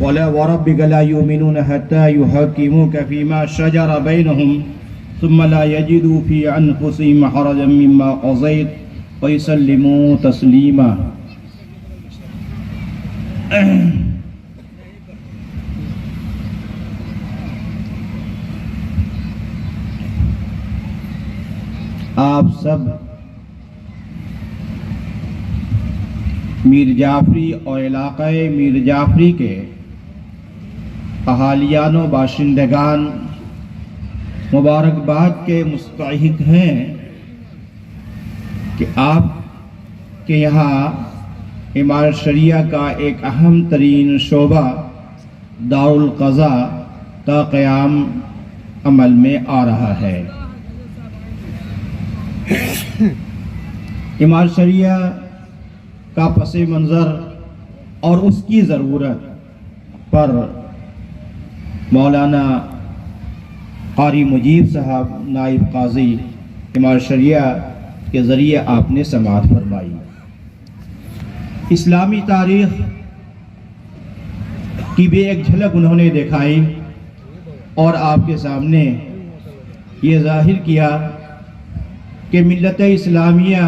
ولا وربك لا يؤمنون حتى يحكموك فيما شجر بينهم ثم لا يجدوا في أنفسهم حرجا مما قضيت ويسلموا تسليما. آپ سب میر جعفری اور علاقہ میر جعفری کے اہالیان و باشندگان مبارکباد کے مستحق ہیں کہ آپ کے یہاں امارت شریعہ کا ایک اہم ترین شعبہ دارالقضاء کا قیام عمل میں آ رہا ہے. امارت شریعہ کا پس منظر اور اس کی ضرورت پر مولانا قاری مجیب صاحب نائب قاضی امارت شریعہ کے ذریعے آپ نے سماعت فرمائی. اسلامی تاریخ کی بھی ایک جھلک انہوں نے دکھائی اور آپ کے سامنے یہ ظاہر کیا کہ ملت اسلامیہ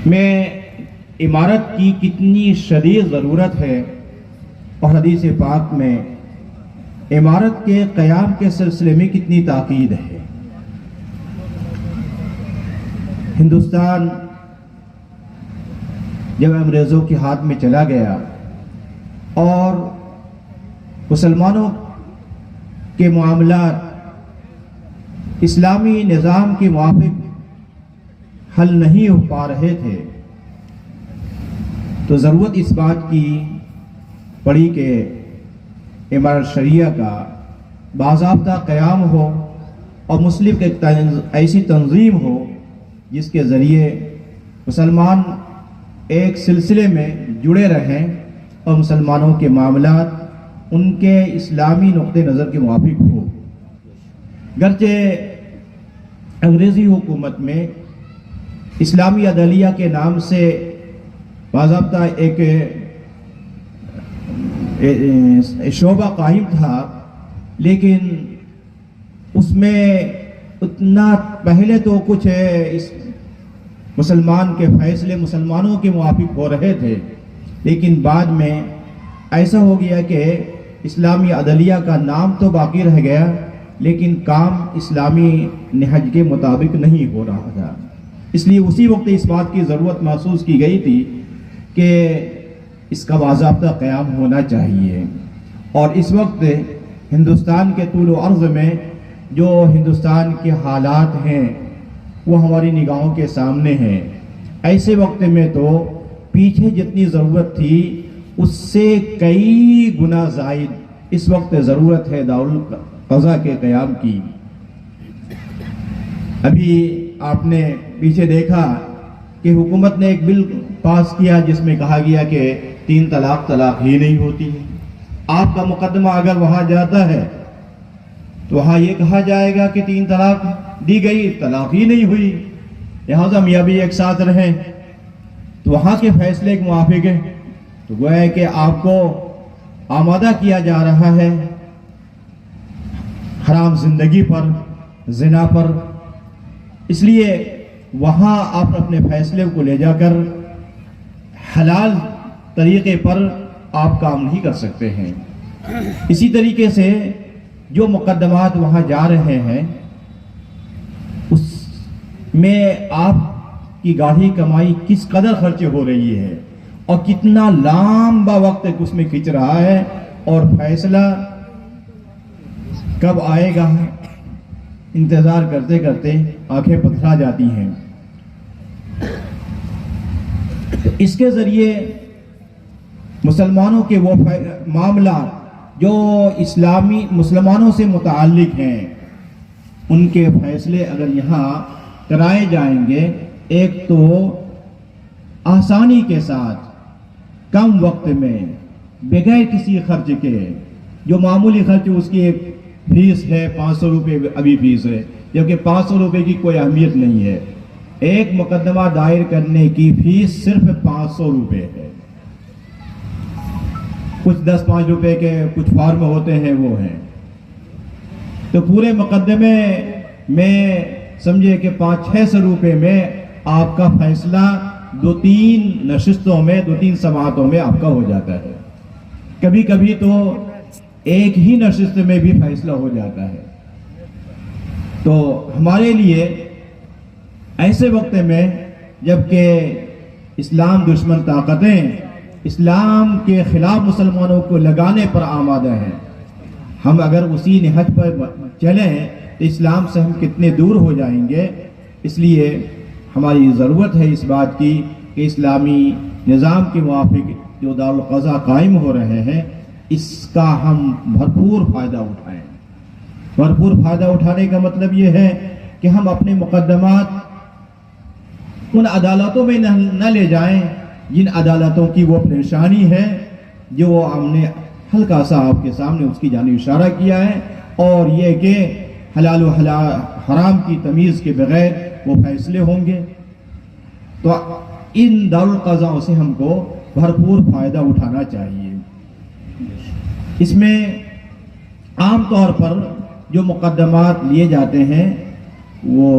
میں امارت کی کتنی شدید ضرورت ہے اور حدیث پاک میں امارت کے قیام کے سلسلے میں کتنی تاکید ہے. ہندوستان جب انگریزوں کے ہاتھ میں چلا گیا اور مسلمانوں کے معاملات اسلامی نظام کے موافق حل نہیں ہو پا رہے تھے تو ضرورت اس بات کی پڑی کہ امارت شریعہ کا باضابطہ قیام ہو اور مسلم ایک ایسی تنظیم ہو جس کے ذریعے مسلمان ایک سلسلے میں جڑے رہیں اور مسلمانوں کے معاملات ان کے اسلامی نقطہ نظر کے موافق ہو. گرچہ انگریزی حکومت میں اسلامی عدلیہ کے نام سے باضابطہ ایک شعبہ قائم تھا لیکن اس میں اتنا پہلے تو کچھ مسلمان کے فیصلے مسلمانوں کے موافق ہو رہے تھے لیکن بعد میں ایسا ہو گیا کہ اسلامی عدلیہ کا نام تو باقی رہ گیا لیکن کام اسلامی نہج کے مطابق نہیں ہو رہا تھا. اس لیے اسی وقت اس بات کی ضرورت محسوس کی گئی تھی کہ اس کا باضابطہ قیام ہونا چاہیے. اور اس وقت ہندوستان کے طول و عرض میں جو ہندوستان کے حالات ہیں وہ ہماری نگاہوں کے سامنے ہیں. ایسے وقت میں تو پیچھے جتنی ضرورت تھی اس سے کئی گنا زائد اس وقت ضرورت ہے دارالقضاء کے قیام کی. ابھی آپ نے پیچھے دیکھا کہ حکومت نے ایک بل پاس کیا جس میں کہا گیا کہ 3 طلاق ہی نہیں ہوتی. آپ کا مقدمہ اگر وہاں جاتا ہے تو وہاں یہ کہا جائے گا کہ 3 طلاق دی گئی، طلاق ہی نہیں ہوئی، لہذا میاں بھی ایک ساتھ رہیں. تو وہاں کے فیصلے کے موافق ہے تو گویا ہے کہ آپ کو آمادہ کیا جا رہا ہے حرام زندگی پر، زنا پر. اس لیے وہاں آپ اپنے فیصلے کو لے جا کر حلال طریقے پر آپ کام نہیں کر سکتے ہیں. اسی طریقے سے جو مقدمات وہاں جا رہے ہیں اس میں آپ کی گاڑی کمائی کس قدر خرچ ہو رہی ہے اور کتنا لمبا وقت اس میں کھنچ رہا ہے اور فیصلہ کب آئے گا انتظار کرتے کرتے آنکھیں پتھرا جاتی ہیں. اس کے ذریعے مسلمانوں کے وہ معاملات جو مسلمانوں سے متعلق ہیں ان کے فیصلے اگر یہاں کرائے جائیں گے ایک تو آسانی کے ساتھ کم وقت میں بغیر کسی خرچ کے، جو معمولی خرچ اس کی ایک فیس ہے 500 روپے ابھی فیس ہے جبکہ 500 روپے کی کوئی اہمیت نہیں ہے. ایک مقدمہ دائر کرنے کی فیس صرف 500 روپے ہے کچھ 10-5 روپے کے کچھ فارم ہوتے ہیں وہ ہیں. تو پورے مقدمے میں سمجھے کہ 500-600 روپے میں آپ کا فیصلہ 2-3 نشستوں میں 2-3 سماعتوں میں آپ کا ہو جاتا ہے. کبھی کبھی تو ایک ہی نشست میں بھی فیصلہ ہو جاتا ہے. تو ہمارے لیے ایسے وقت میں جب کہ اسلام دشمن طاقتیں اسلام کے خلاف مسلمانوں کو لگانے پر آمادہ ہیں، ہم اگر اسی نہج پر چلیں تو اسلام سے ہم کتنے دور ہو جائیں گے. اس لیے ہماری ضرورت ہے اس بات کی کہ اسلامی نظام کے موافق جو دارالقضا قائم ہو رہے ہیں اس کا ہم بھرپور فائدہ اٹھائیں. بھرپور فائدہ اٹھانے کا مطلب یہ ہے کہ ہم اپنے مقدمات ان عدالتوں میں نہ لے جائیں جن عدالتوں کی وہ پریشانی ہے جو ہم نے ہلکا سا آپ کے سامنے اس کی جانب اشارہ کیا ہے، اور یہ کہ حلال و حرام کی تمیز کے بغیر وہ فیصلے ہوں گے. تو ان دارالقضاؤں سے ہم کو بھرپور فائدہ اٹھانا چاہیے. اس میں عام طور پر جو مقدمات لیے جاتے ہیں وہ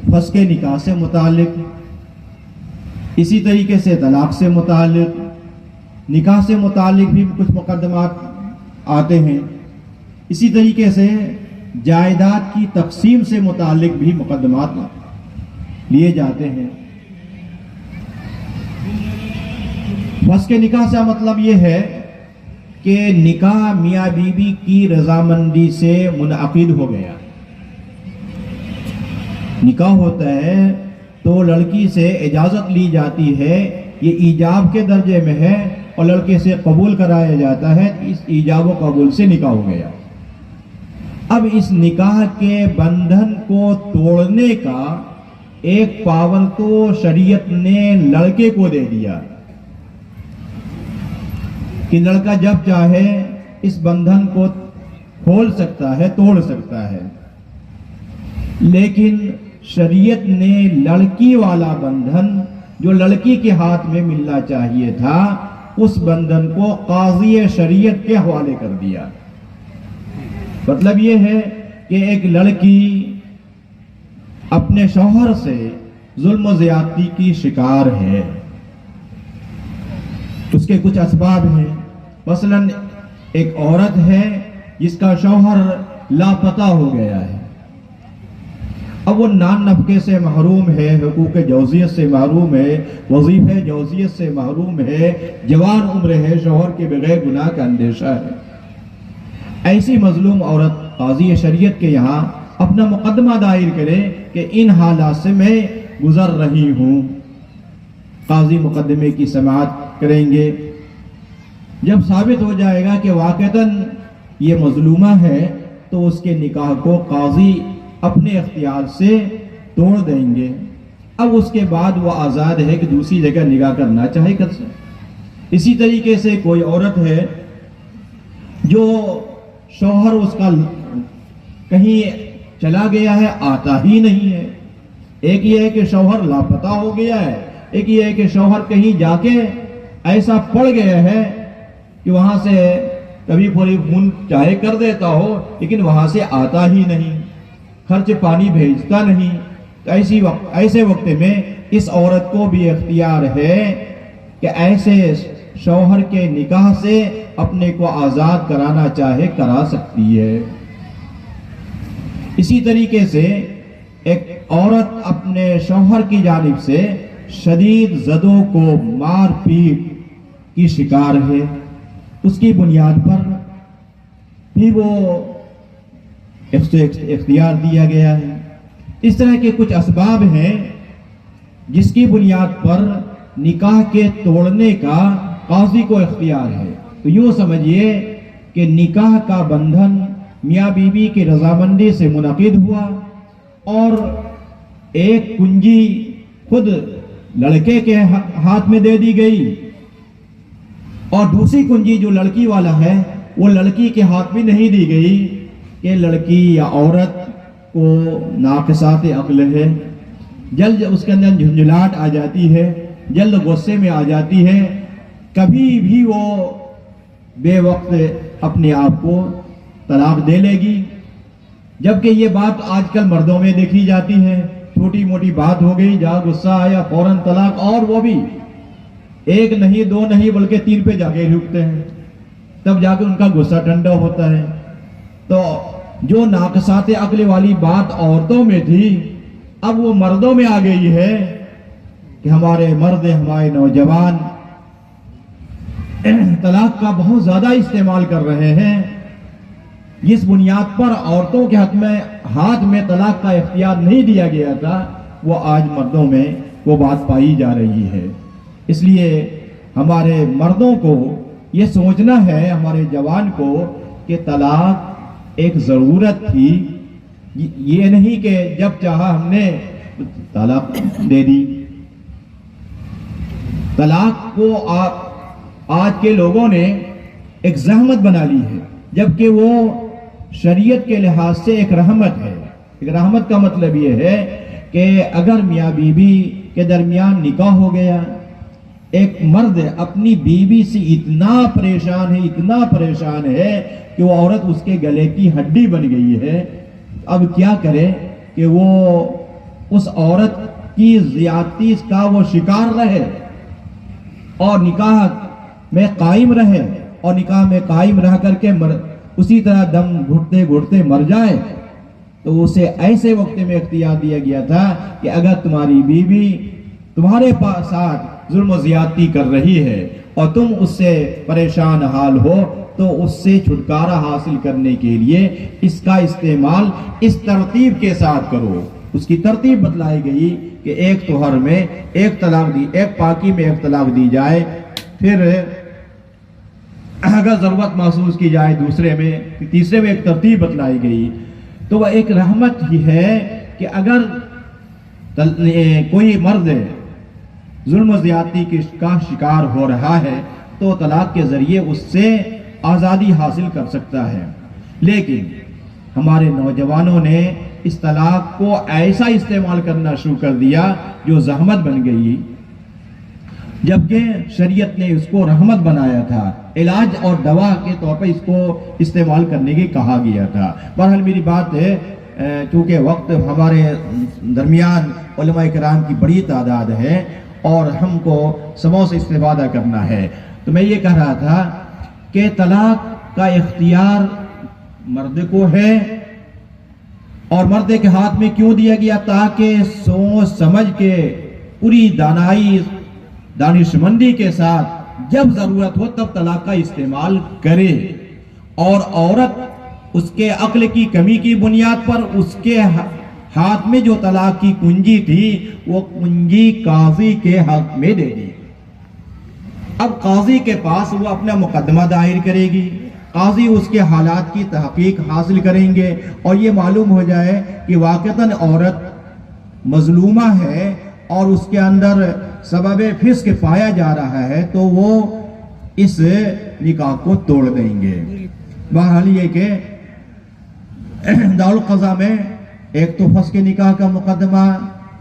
فسخ نکاح سے متعلق، اسی طریقے سے طلاق سے متعلق، نکاح سے متعلق بھی کچھ مقدمات آتے ہیں. اسی طریقے سے جائیداد کی تقسیم سے متعلق بھی مقدمات لیے جاتے ہیں. فسخ نکاح سے مطلب یہ ہے کہ نکاح میاں بیوی کی رضامندی سے منعقد ہو گیا. نکاح ہوتا ہے تو لڑکی سے اجازت لی جاتی ہے، یہ ایجاب کے درجے میں ہے، اور لڑکے سے قبول کرایا جاتا ہے. اس ایجاب و قبول سے نکاح ہو گیا. اب اس نکاح کے بندھن کو توڑنے کا ایک پاور تو شریعت نے لڑکے کو دے دیا کہ لڑکا جب چاہے اس بندھن کو کھول سکتا ہے، توڑ سکتا ہے. لیکن شریعت نے لڑکی والا بندھن جو لڑکی کے ہاتھ میں ملنا چاہیے تھا اس بندھن کو قاضی شریعت کے حوالے کر دیا. مطلب یہ ہے کہ ایک لڑکی اپنے شوہر سے ظلم و زیادتی کی شکار ہے. اس کے کچھ اسباب ہیں. مثلا ایک عورت ہے جس کا شوہر لاپتہ ہو گیا ہے. اب وہ نان نفقے سے محروم ہے، حقوق جوزیت سے محروم ہے، وظیفہ جوزیت سے محروم ہے، جوان عمر ہے، شوہر کے بغیر گناہ کا اندیشہ ہے. ایسی مظلوم عورت قاضی شریعت کے یہاں اپنا مقدمہ دائر کرے کہ ان حالات سے میں گزر رہی ہوں. قاضی مقدمے کی سماعت کریں گے. جب ثابت ہو جائے گا کہ واقعتاً یہ مظلومہ ہے تو اس کے نکاح کو قاضی اپنے اختیار سے توڑ دیں گے. اب اس کے بعد وہ آزاد ہے کہ دوسری جگہ نکاح کرنا چاہے کر سکے. اسی طریقے سے کوئی عورت ہے جو شوہر اس کا کہیں چلا گیا ہے، آتا ہی نہیں ہے. ایک یہ ہے کہ شوہر لاپتہ ہو گیا ہے، ایک یہ ہے کہ شوہر کہیں جا کے ایسا پڑ گیا ہے کہ وہاں سے کبھی پوری فون چاہے کر دیتا ہو لیکن وہاں سے آتا ہی نہیں، خرچ پانی بھیجتا نہیں. ایسے وقت میں اس عورت کو بھی اختیار ہے کہ ایسے شوہر کے نکاح سے اپنے کو آزاد کرانا چاہے کرا سکتی ہے. اسی طریقے سے ایک عورت اپنے شوہر کی جانب سے شدید زدوں کو مار پیٹ کی شکار ہے، اس کی بنیاد پر بھی وہ اختیار دیا گیا ہے. اس طرح کے کچھ اسباب ہیں جس کی بنیاد پر نکاح کے توڑنے کا قاضی کو اختیار ہے. تو یوں سمجھیے کہ نکاح کا بندھن میاں بیوی کی رضامندی سے منعقد ہوا اور ایک کنجی خود لڑکے کے ہاتھ میں دے دی گئی اور دوسری کنجی جو لڑکی والا ہے وہ لڑکی کے ہاتھ میں نہیں دی گئی کہ لڑکی یا عورت کو ناقصات عقل ہے، جلد اس کے اندر جھنجھلاہٹ آ جاتی ہے، جلد غصے میں آ جاتی ہے، کبھی بھی وہ بے وقت اپنے آپ کو طلاق دے لے گی، جبکہ یہ بات آج کل مردوں میں دیکھی جاتی ہے، چھوٹی موٹی بات ہو گئی، جہاں غصہ آیا فوراً طلاق، اور وہ بھی ایک نہیں دو نہیں بلکہ 3 پہ جا کے رکتے ہیں، تب جا کے ان کا غصہ ٹھنڈا ہوتا ہے۔ تو جو ناقصات عقل والی بات عورتوں میں تھی اب وہ مردوں میں آ گئی ہے کہ ہمارے مرد، ہمارے نوجوان طلاق کا بہت زیادہ استعمال کر رہے ہیں، جس بنیاد پر عورتوں کے ہاتھ میں طلاق کا اختیار نہیں دیا گیا تھا، وہ آج مردوں میں وہ بات پائی جا رہی ہے۔ اس لیے ہمارے مردوں کو یہ سوچنا ہے، ہمارے جوان کو، کہ طلاق ایک ضرورت تھی، یہ نہیں کہ جب چاہا ہم نے طلاق دے دی۔ طلاق کو آج کے لوگوں نے ایک زحمت بنا لی ہے، جبکہ وہ شریعت کے لحاظ سے ایک رحمت ہے۔ ایک رحمت کا مطلب یہ ہے کہ اگر میاں بیوی کے درمیان نکاح ہو گیا، ایک مرد اپنی بیوی سے اتنا پریشان ہے کہ وہ عورت اس کے گلے کی ہڈی بن گئی ہے، اب کیا کرے کہ وہ اس عورت کی زیادتی کا وہ شکار رہے اور نکاح میں قائم رہے، اور نکاح میں قائم رہ کر کے اسی طرح دم گھٹتے گھٹتے مر جائے۔ تو اسے ایسے وقت میں اختیار دیا گیا تھا کہ اگر تمہاری بیوی تمہارے ساتھ ظلم و زیادتی کر رہی ہے اور تم اس سے پریشان حال ہو تو اس سے چھٹکارا حاصل کرنے کے لیے اس کا استعمال اس ترتیب کے ساتھ کرو۔ اس کی ترتیب بتلائی گئی کہ ایک طہر میں ایک طلاق دی، ایک پاکی میں ایک طلاق دی جائے، پھر اگر ضرورت محسوس کی جائے دوسرے میں، تیسرے میں ایک ترتیب بتلائی گئی۔ تو وہ ایک رحمت ہی ہے کہ اگر کوئی مرد ظلم و زیادتی کا شکار ہو رہا ہے تو طلاق کے ذریعے اس سے آزادی حاصل کر سکتا ہے۔ لیکن ہمارے نوجوانوں نے اس طلاق کو ایسا استعمال کرنا شروع کر دیا جو زحمت بن گئی، جبکہ شریعت نے اس کو رحمت بنایا تھا، علاج اور دوا کے طور پر اس کو استعمال کرنے کی کہا گیا تھا۔ بہرحال میری بات ہے، چونکہ وقت ہمارے درمیان علماء کرام کی بڑی تعداد ہے اور ہم کو سبوں سے استفادہ کرنا ہے، تو میں یہ کہہ رہا تھا کہ طلاق کا اختیار مرد کو ہے، اور مرد کے ہاتھ میں کیوں دیا گیا؟ تاکہ سوچ سمجھ کے پوری دانشمندی کے ساتھ جب ضرورت ہو تب طلاق کا استعمال کرے، اور عورت اس کے عقل کی کمی کی بنیاد پر اس کے ہاتھ میں جو طلاق کی کنجی تھی وہ کنجی قاضی کے حق میں دے دی۔ اب قاضی کے پاس وہ اپنا مقدمہ دائر کرے گی، قاضی اس کے حالات کی تحقیق حاصل کریں گے، اور یہ معلوم ہو جائے کہ واقعتاً عورت مظلومہ ہے اور اس کے اندر سبب فسق پایا جا رہا ہے، تو وہ اس نکاح کو توڑ دیں گے۔ بہرحال یہ کہ دارالقضاء میں ایک تو فسخ نکاح کا مقدمہ،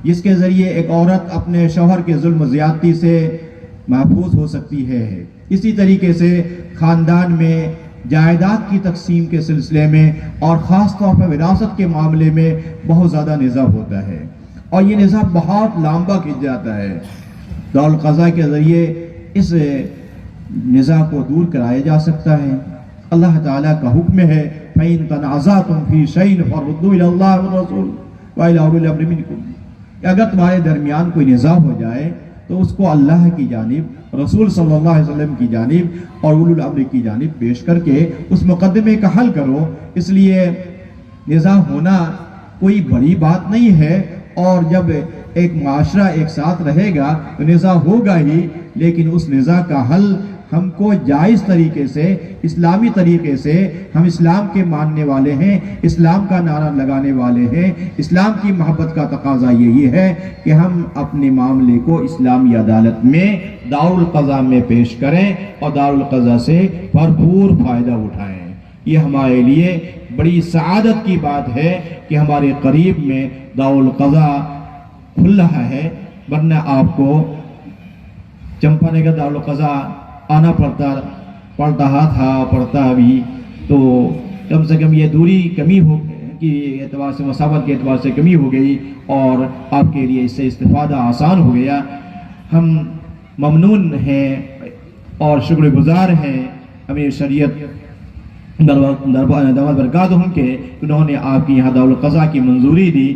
جس کے ذریعے ایک عورت اپنے شوہر کے ظلم و زیادتی سے محفوظ ہو سکتی ہے۔ اسی طریقے سے خاندان میں جائیداد کی تقسیم کے سلسلے میں اور خاص طور پر وراثت کے معاملے میں بہت زیادہ نزاع ہوتا ہے، اور یہ نزاع بہت لمبا کھنچ جاتا ہے۔ دارالقضاء کے ذریعے اس نزاع کو دور کرایا جا سکتا ہے۔ اللہ تعالیٰ کا حکم ہے فَإِن تَنَازَعْتُمْ فِي شَيْءٍ فَرُدُّوهُ إِلَى اللَّهِ وَالرَّسُولِ وَإِلَى أُولِي الْأَمْرِ مِنكُمْ، کہ اگر تمہارے درمیان کوئی نزاع ہو جائے تو اس کو اللہ کی جانب، رسول صلی اللہ علیہ وسلم کی جانب اور اولی الامر کی جانب پیش کر کے اس مقدمے کا حل کرو۔ اس لیے نزاع ہونا کوئی بڑی بات نہیں ہے، اور جب ایک معاشرہ ایک ساتھ رہے گا تو نزاع ہوگا ہی، لیکن اس نزاع کا حل ہم کو جائز طریقے سے، اسلامی طریقے سے، ہم اسلام کے ماننے والے ہیں، اسلام کا نعرہ لگانے والے ہیں، اسلام کی محبت کا تقاضا یہی ہے کہ ہم اپنے معاملے کو اسلامی عدالت میں دارالقضاء میں پیش کریں اور دارالقضاء سے بھرپور فائدہ اٹھائیں۔ یہ ہمارے لیے بڑی سعادت کی بات ہے کہ ہمارے قریب میں دارالقضاء کھل رہا ہے، ورنہ آپ کو چمپا نگر دارالقضاء آنا پڑتا، پڑھ رہا تھا پڑھتا بھی، تو کم سے کم یہ دوری کمی ہو کی اعتبار سے، مسافت کے اعتبار سے کمی ہو گئی اور آپ کے لیے اس سے استفادہ آسان ہو گیا۔ ہم ممنون ہیں اور شکر گزار ہیں امیر شریعت دامت برکاتہم کے، انہوں نے آپ کی یہاں دار القضاء کی منظوری دی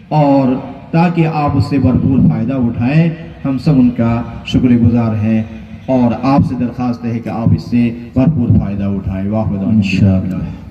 اور تاکہ آپ اس سے بھرپور فائدہ اٹھائیں۔ ہم سب ان کا شکر گزار ہیں اور آپ سے درخواست ہے کہ آپ اس سے بھرپور فائدہ اٹھائیں۔ واہ انشاءاللہ۔